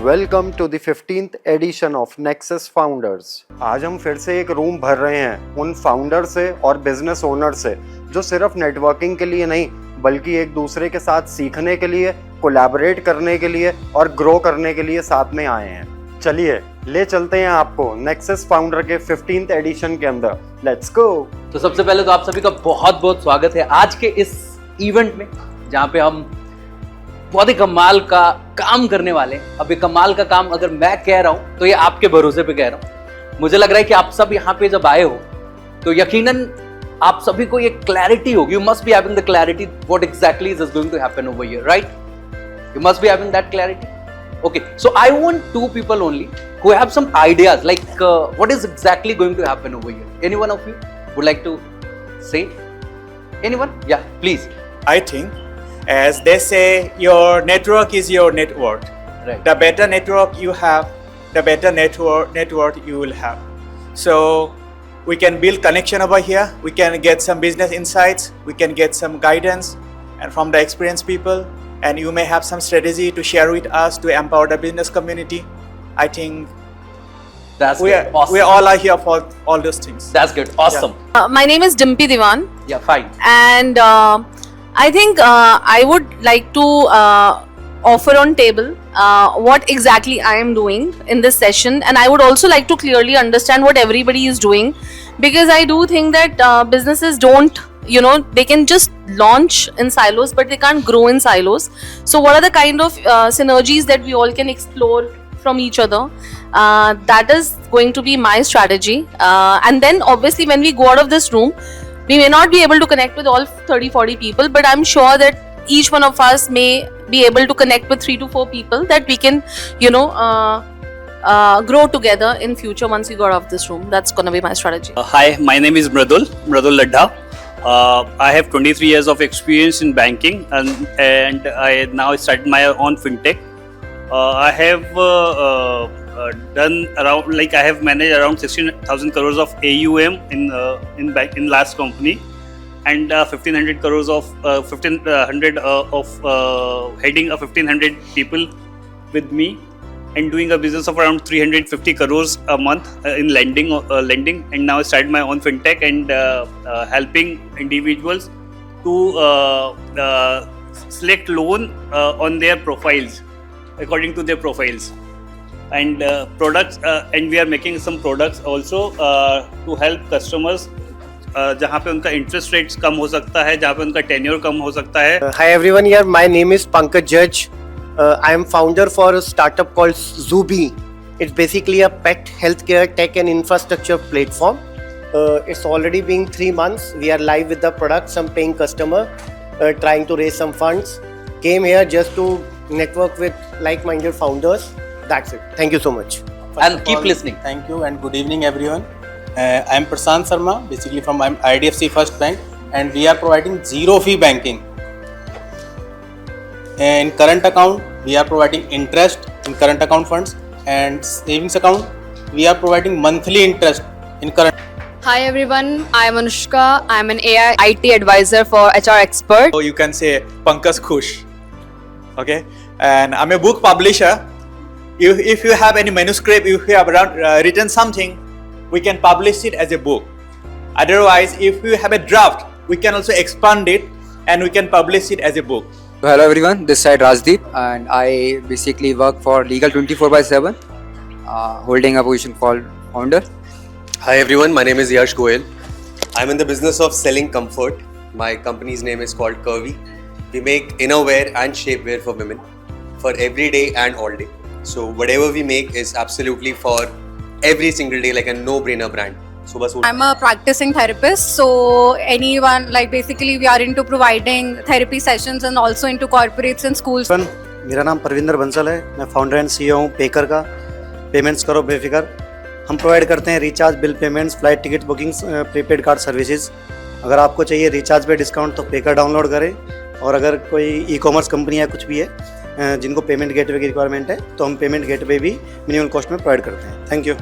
Welcome to the 15th edition of nexus founders. आज हम फिर से एक रूम भर रहे हैं उन फाउंडर से और बिजनेस ओनर से जो सिर्फ नेटवर्किंग के लिए नहीं बल्कि एक दूसरे के साथ सीखने के लिए, कोलैबोरेट करने के लिए और ग्रो करने के लिए साथ में आए हैं। चलिए ले चलते हैं आपको नेक्सस फाउंडर के 15th एडिशन के अंदर। Let's go. तो सबसे पहले तो आप सभी का बहुत बहुत स्वागत है आज के इस इवेंट में, जहाँ पे हम बहुत ही कमाल का काम करने वाले हैं। अब ये कमाल का काम अगर मैं कह रहा हूं तो ये आपके भरोसे पे कह रहा हूं। मुझे लग रहा है कि आप सब यहाँ पे जब आए हो तो यकीनन आप सभी को ये क्लैरिटी होगी। You must be having the clarity what exactly is going to happen over here, right? You must be having that clarity. Okay, so I want two people only who have some ideas like what is exactly going to happen over here. Any one of you would like to say? Anyone? Yeah, please. I think, as they say, your network is your net worth. Right. The better network you have, the better network you will have. So we can build connection over here. We can get some business insights. We can get some guidance, and from the experienced people. And you may have some strategy to share with us to empower the business community. I think That's we good. Awesome. we all are here for all those things. That's good. Awesome. My name is Dimpy Diwan, Yeah, fine. and I think I would like to offer on table what exactly I am doing in this session, and I would also like to clearly understand what everybody is doing, because I do think that businesses don't, they can just launch in silos but they can't grow in silos. So what are the kind of synergies that we all can explore from each other? That is going to be my strategy, and then obviously when we go out of this room we may not be able to connect with all 30-40 people, but I'm sure that each one of us may be able to connect with 3 to 4 people that we can grow together in future once we go out of this room. That's going to be my strategy. Hi, my name is Mradul Ladha. I have 23 years of experience in banking, and I now started my own fintech. I have done around, I have managed around 16,000 crores of AUM in last company, and 1,500 crores of 1,500 of heading 1,500 people with me, and doing a business of around 350 crores a month in lending, and now I started my own fintech and helping individuals to select loan on their profiles, according to their profiles, and products, and we are making some products also to help customers जहाँ पे उनका interest rates कम हो सकता है, जहाँ पे उनका tenure कम हो सकता है. Hi everyone, here my name is Pankaj Judge. I am founder for a startup called Zubi. It's basically a pet healthcare tech and infrastructure platform. It's already been 3 months. We are live with the product. Some paying customer, trying to raise some funds. Came here just to network with like-minded founders. That's it. Thank you so much. And keep listening. Thank you and good evening everyone. I am Prashant Sharma, basically from IDFC First Bank, and we are providing zero fee banking. In current account, we are providing interest in current account funds, and savings account, we are providing monthly interest in current. Hi everyone, I am Anushka. I am an AI IT advisor for HR Expert. So you can say Pankaj Khush. Okay, and I'm a book publisher. If you have any manuscript, if you have written something, we can publish it as a book. Otherwise, if you have a draft, we can also expand it and we can publish it as a book. Hello everyone, this side Rajdeep, and I basically work for Legal 24/7, holding a position called founder. Hi everyone, my name is Yash Goel. I'm in the business of selling comfort. My company's name is called Curvy. We make innerwear and shapewear for women for every day and all day. So whatever we make is absolutely for every single day, like a no-brainer brand. I'm a practicing therapist, so anyone, basically we are into providing therapy sessions and also into corporates and schools. मेरा नाम परविंदर बंसल है, मैं founder and CEO हूँ picker का। Payments करो बेफिक्र। हम provide करते हैं recharge, bill payments, flight ticket bookings, prepaid card services. अगर आपको चाहिए रिचार्ज पे डिस्काउंट तो पेकर डाउनलोड करें, और अगर कोई ई-कॉमर्स कंपनी है कुछ भी है जिनको पेमेंट गेटवे की रिक्वायरमेंट है तो हम पेमेंट गेटवे भी मिनिमम कॉस्ट में प्रोवाइड करते हैं। Thank you.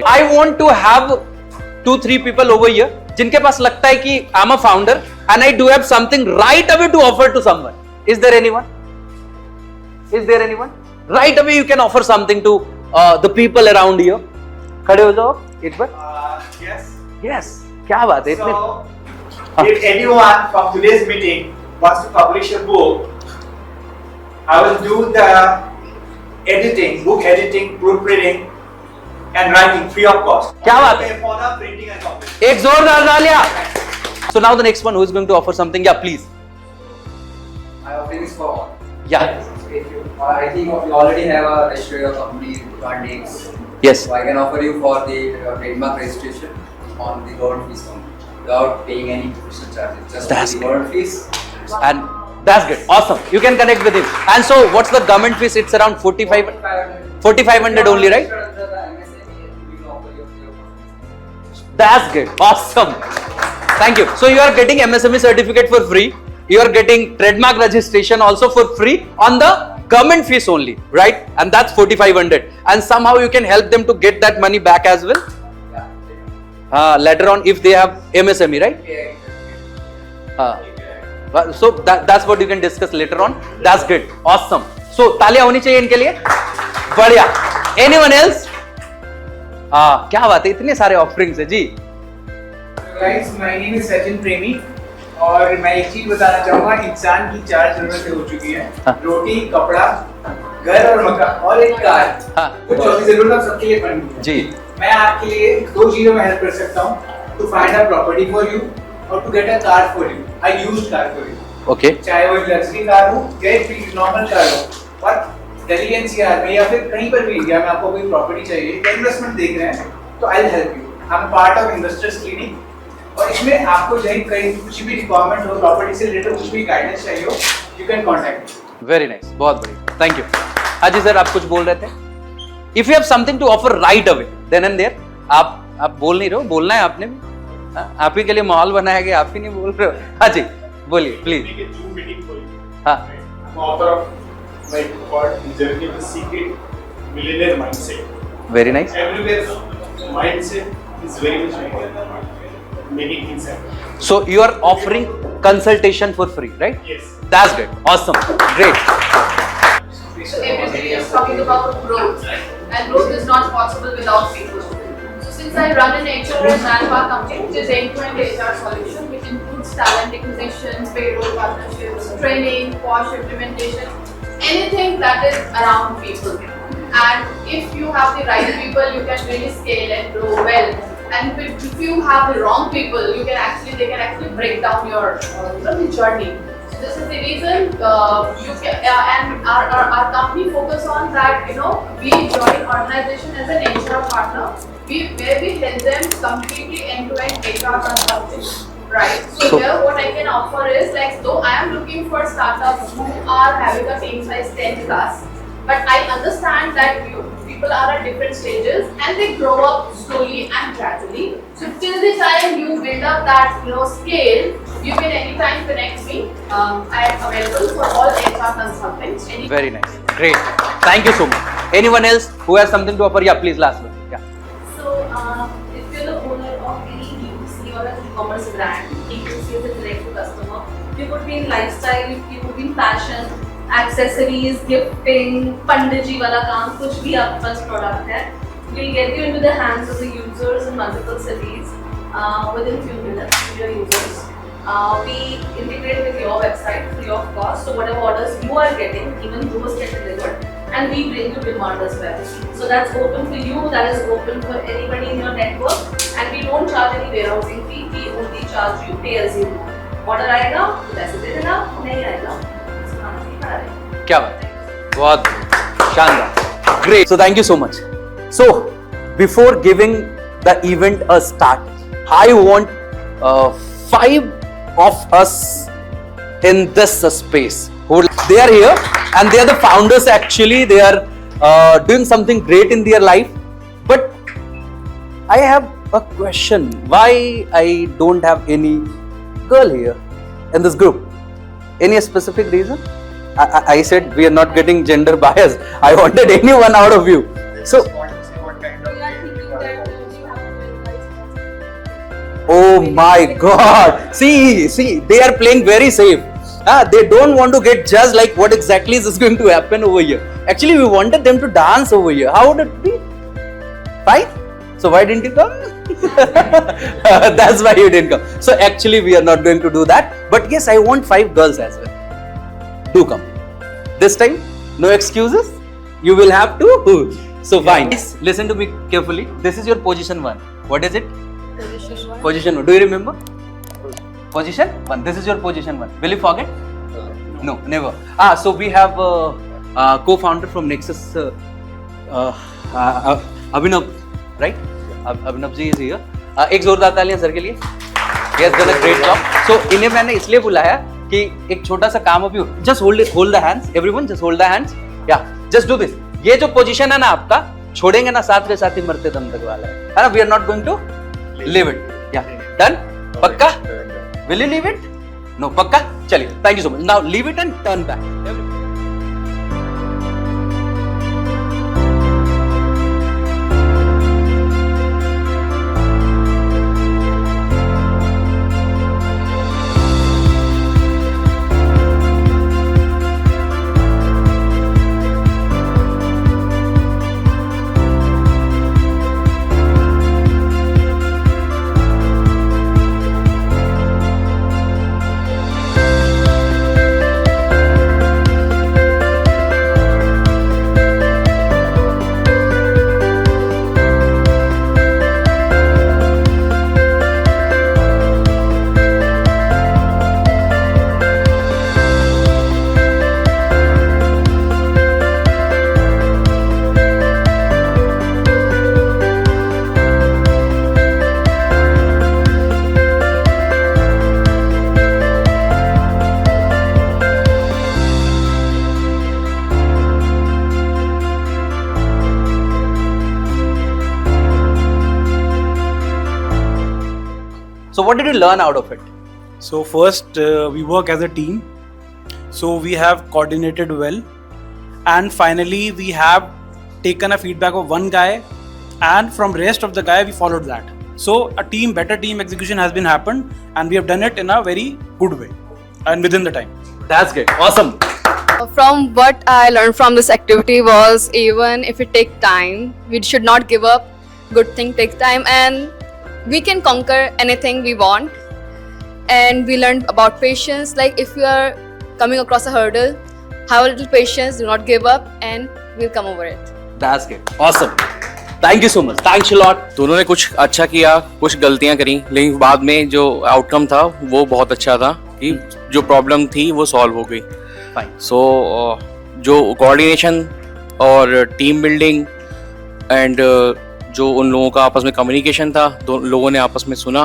I want to have 2-3 people over here जिनके पास लगता है कि I'm a founder and I do have something right away to offer to someone. Is there anyone? Is there anyone? right away you can offer something to the people around you. खड़े हो जाओ एक बार. Yes. Yes. क्या बात है इतने. So, if anyone from today's meeting wants to publish a book, I will do the editing, book editing, proofreading, and writing free of cost. क्या बात है. For the printing and publishing. एक जोरदार तालियां. So now the next one who is going to offer something? Yeah, please. My offering is for all. Yeah. If you, I think you already have a registered your company brand names. Yes. So I can offer you for the trademark registration on the government fees only, without paying any professional charges. Just That's the government fees. And that's good. Awesome. You can connect with him. And so what's the government fees? It's around 4,500 only, right? That's good. Awesome. Thank you. So you are getting MSME certificate for free. You are getting trademark registration also for free on the government fees only, right? And that's 4,500. And somehow you can help them to get that money back as well. Later on, if they have MSME, right? So that's what you can discuss later on. That's good. Awesome. So तालियां होनी चाहिए इनके लिए. बढ़िया. Anyone else? क्या बात है, इतने सारे ऑफरिंग्स है जी. Guys, my name is Sachin Premi और मैं एक चीज बताना चाहूँगा. इंसान की 4 जरूरतें हो चुकी हैं. रोटी, कपड़ा, घर और मकान और एक कार. कुछ चौथी जरूरत आप सबके लिए बनी है. जी. मैं आपके लिए 2 चीजों में हेल्प कर सकता हूँ. To find a property for you और to get a car for you. A used car for you. Okay. चाहे वो लग्जरी कार हो या एक नॉर्मल कार हो. और दिल्ली एनसीआर में या फिर कहीं पर भी इंडिया में आपको कोई प्रॉपर्टी चाहिए, इन्वेस्टमेंट देख रहे हैं, तो I will help you. I am part of investors clinic और इसमें आपको चाहे कहीं कुछ भी रिक्वायरमेंट हो, प्रॉपर्टी से रिलेटेड कुछ भी गाइडेंस चाहिए हो, you can contact me. Very nice. बहुत बढ़िया. Thank you. हाजी सर, आप कुछ बोल रहे थे. If you have something to offer right away then and there, आप बोल नहीं रहे हो, बोलना है आपने भी. आप ही के लिए माहौल बनाया गया, आप ही नहीं बोल रहे हो. हाँ जी, बोलिए प्लीज. हाँ. my called journey of the secret millionaire mindset. Very nice. Everywhere mindset is very much important. Many things happen. So you are offering consultation for free, right? Yes. That's good. Awesome. Great. So everybody is talking about growth, and growth is not possible without people. So since I run an HR and manpower company, which is end-to-end HR solution, which includes talent acquisition, payroll partnerships, training, POSH implementation, anything that is around people. And if you have the right people, you can really scale and grow well. And if you have the wrong people, they can actually break down your journey. So this is the reason you can, and our company focus on that. We join organization as an HR partner. Where we help them completely end-to-end HR consulting. Right. So here what I can offer is, like, though I am looking for startups who are having a team size 10 plus, but I understand that people are at different stages and they grow up slowly and gradually. So till the time you build up that scale, you can anytime connect me. I am available for all HR consultants. Very nice. Great. Thank you so much. Anyone else who has something to offer? Yeah, please, last one. Yeah. So if you're the owner of any B2C or an e-commerce brand, B2C is a direct to customer. You could be in lifestyle, you could be in fashion, accessories, gifting, पंडिजी वाला काम, कुछ भी आपके पास product है, we'll get you into the hands of the users in multiple cities within few minutes to your users. We integrate with your website free of cost, so whatever orders you are getting, even those get delivered, and we bring you demand as well. So that's open for you, that is open for anybody in your network, and we don't charge any warehousing fee, we only charge you pay as you go. Order आएगा, पैसे दे देना, नहीं आएगा, क्या बात है, बहुत शानदार. Great. So thank you so much. So before giving the event a start, I want 5 of us in this space who they are here and they are the founders. Actually they are doing something great in their life, but I have a question. Why I don't have any girl here in this group? Any specific reason? I said we are not getting gender bias. I wanted anyone out of you. So oh my God! See, they are playing very safe. They don't want to get judged like what exactly is going to happen over here. Actually, we wanted them to dance over here. How would it be? Fine. So why didn't you come? That's why you didn't come. So actually, we are not going to do that. But yes, I want 5 girls as well. Do come. This time, no excuses. You will have to. So fine. Listen to me carefully. This is your position 1. What is it? Position 1. Do you remember? Position 1. This is your position 1. Will you forget? No, never. So we have co-founder from Nexus, Abhinav, right? Abhinav ji is here. एक जोरदार तालियां sir के लिए. He has done a great job. So इन्हें मैंने इसलिए बुलाया कि एक छोटा सा काम अभी. Just hold the hands. Everyone, just hold the hands. Yeah, just do this. ये जो पोजीशन है ना आपका, छोड़ेंगे ना साथ के साथ ही मरते दम तक वाला है ना. We are not going to leave it. Yeah, done. पक्का? Will you leave it? No, पक्का? चलिए. Thank you so much. Now leave it and turn back. So what did you learn out of it? So first we work as a team. So we have coordinated well, and finally we have taken a feedback of one guy, and from rest of the guy we followed that. So better team execution has been happened, and we have done it in a very good way and within the time. That's great. Awesome. From what I learned from this activity was, even if it takes time, we should not give up. Good thing takes time, and we can conquer anything we want. And we learned about patience. Like if you are coming across a hurdle, have a little patience, do not give up, and we'll come over it. That's great. Awesome. Thank you so much. Thanks a lot. दोनों ने कुछ अच्छा किया, कुछ गलतियां करी, लेकिन बाद में जो आउटकम था वो बहुत अच्छा था कि जो प्रॉब्लम थी वो सॉल्व हो गई. Fine. So जो कोऑर्डिनेशन और टीम बिल्डिंग एंड जो उन लोगों का आपस में कम्युनिकेशन था, दो लोगों ने आपस में सुना.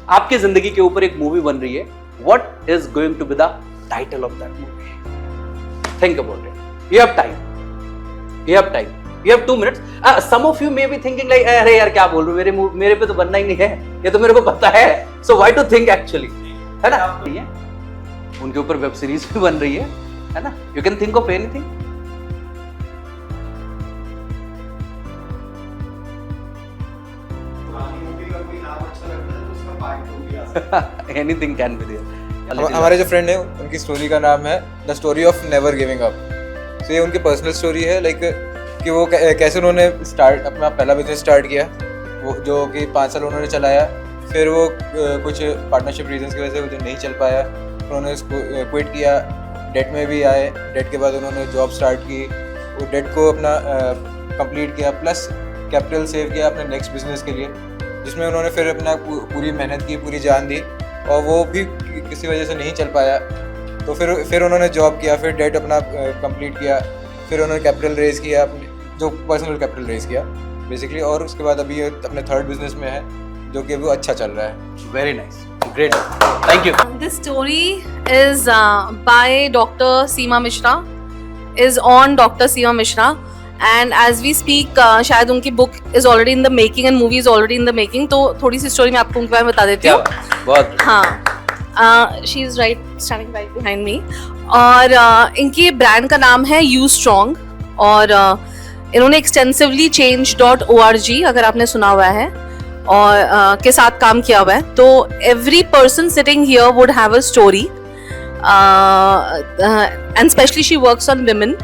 आपकी जिंदगी के ऊपर एक मूवी बन रही है. What is going to be the title of that movie? Think about it. You have time. You have time. You have 2 minutes. Some of you may be thinking like, अरे यार क्या बोल रहे हो, मेरे पे तो बनना ही नहीं है, ये तो मेरे को पता है. So why to think actually? है ना? उनके ऊपर वेब सीरीज भी बन रही है ना? You can think of anything. Anything can be there. हमारे जो फ्रेंड है उनकी स्टोरी का नाम है the story of never giving up. तो ये उनकी पर्सनल स्टोरी है, लाइक कि वो कैसे उन्होंने अपना पहला बिजनेस स्टार्ट किया, वो जो कि 5 साल उन्होंने चलाया. फिर वो कुछ पार्टनरशिप रीजंस की वजह से वो नहीं चल पाया, उन्होंने इसको क्विट किया. डेट में भी आए, डेट के बाद उन्होंने जॉब स्टार्ट की, वो डेट को अपना कंप्लीट किया, प्लस कैपिटल सेव किया अपने नेक्स्ट बिजनेस के लिए, जिसमें उन्होंने फिर अपना पूरी मेहनत की, पूरी जान दी, और वो भी किसी वजह से नहीं चल पाया. तो फिर उन्होंने जॉब किया, फिर डेट अपना कंप्लीट किया, फिर उन्होंने कैपिटल रेज किया, जो पर्सनल कैपिटल रेज किया बेसिकली, और उसके बाद अभी अपने थर्ड बिजनेस में है जो कि वो अच्छा चल रहा है. Very nice, great. Thank you. This story is by Dr. Seema Mishra, is on Dr. Seema Mishra, and as we speak, शायद उनकी book is already in the making and movie is already in the making. तो थोड़ी सी story मैं आपको उनके बारे में बता देती हूँ. बहुत. हाँ, she is standing right behind me. और इनकी ब्रांड का नाम है You Strong, और इन्होंने extensively change.org अगर आपने सुना हुआ है और के साथ काम किया हुआ है. तो every person sitting here would have a story, and especially she works on women.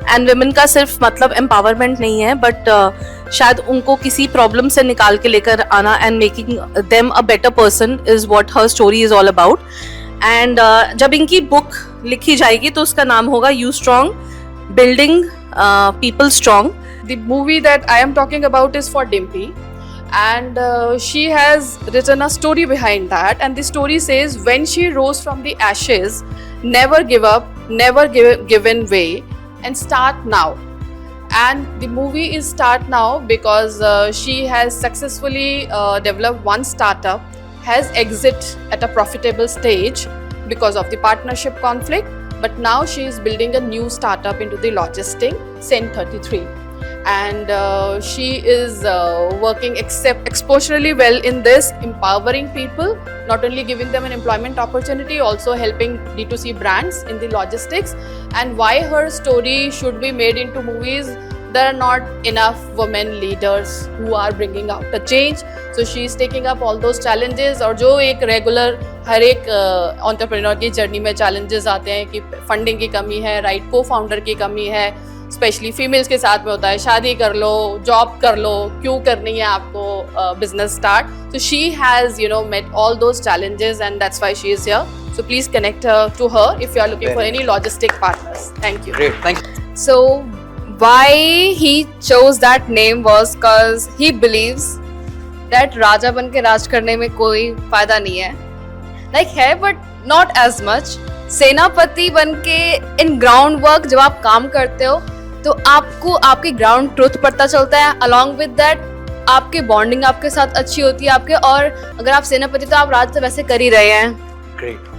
And women का सिर्फ मतलब एम्पावरमेंट नहीं है, बट शायद उनको किसी प्रॉब्लम से निकाल के लेकर आना and making them a better person is what her story is all about. And जब इनकी बुक लिखी जाएगी तो उसका नाम होगा you strong, building people strong. The movie that I am talking about is for Dimpy, and she has written a story behind that, and the story says when she rose from the ashes, never give up, never give in way, and start now. And the movie is start now because she has successfully developed one startup, has exit at a profitable stage because of the partnership conflict, but now she is building a new startup into the logistics, Sen33. And she is working exceptionally well in this, empowering people, not only giving them an employment opportunity, also helping D2C brands in the logistics. And why her story should be made into movies? There are not enough women leaders who are bringing out a change. So she is taking up all those challenges. और जो एक regular हर एक entrepreneur की journey में challenges आते हैं कि funding की कमी है, right co-founder की कमी है, स्पेशली फीमेल्स के साथ में होता है, शादी कर लो, जॉब कर लो, क्यों करनी है आपको business start. So she has met all those challenges, and that's why she is here. So please connect to her if you are looking for any logistic partners. Thank you. Great, thank you. So why he chose that name was because he believes that राजा बन के राज करने में कोई फायदा नहीं है. Like है but not as much. सेनापति बन के इन ग्राउंड वर्क जब आप काम करते हो तो आपको आपकी ग्राउंड ट्रुथ पता चलता है. अलॉन्ग विद दैट आपकी बॉन्डिंग आपके साथ अच्छी होती है आपके, और अगर आप सेनापति तो आप राज तो वैसे कर ही रहे हैं. Great.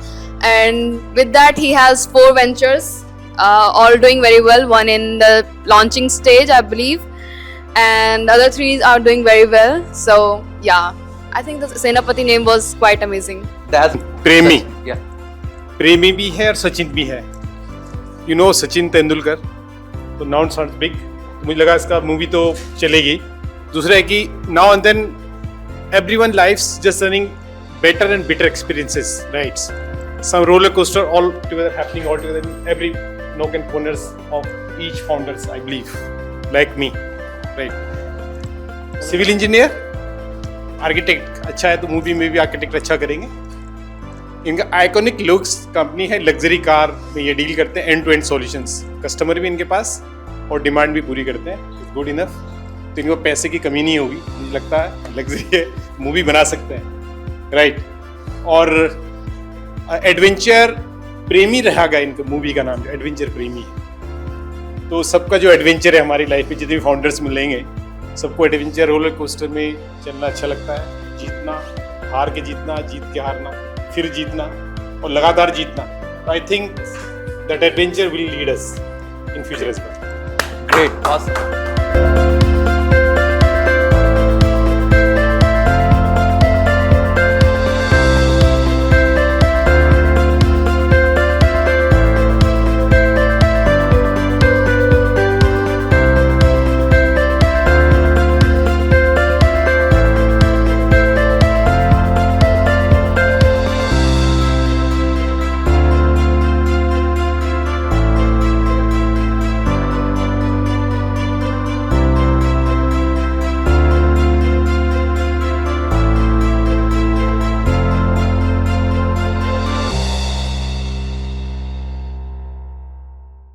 And with that he has 4 ventures, all doing very well. One in the launching stage, I believe, and the other 3 are doing very well. So yeah, I think the Senapati name was quite amazing. That's प्रेमी. Yeah. प्रेमी भी है और सचिन भी है. You know Sachin Tendulkar, तो now sounds big. मुझे लगा इसका मूवी तो चलेगी. दूसरा है कि now and then everyone life's just running better and bitter experiences, right? Some roller coaster all together happening all together in every nook and corners of each founders, I believe, like me, right? Civil engineer, architect अच्छा है तो movie में भी architect अच्छा करेंगे. इनका iconic looks company है, luxury car में ये डील करते हैं, end to end solutions. Customer भी इनके पास और डिमांड भी पूरी करते हैं, गुड इनफ. तो इनको पैसे की कमी नहीं होगी, मुझे लगता है लग्जरी है, मूवी बना सकते हैं, राइट. और एडवेंचर प्रेमी रहेगा इनका मूवी का नाम, एडवेंचर प्रेमी है. तो सबका जो एडवेंचर है हमारी लाइफ में, जितने भी फाउंडर्स मिलेंगे सबको एडवेंचर रोलर कोस्टर में चलना अच्छा लगता है. जीतना, हार के जीतना, जीत के हारना, फिर जीतना और लगातार जीतना. I think that adventure will lead us in future as well. Great, awesome.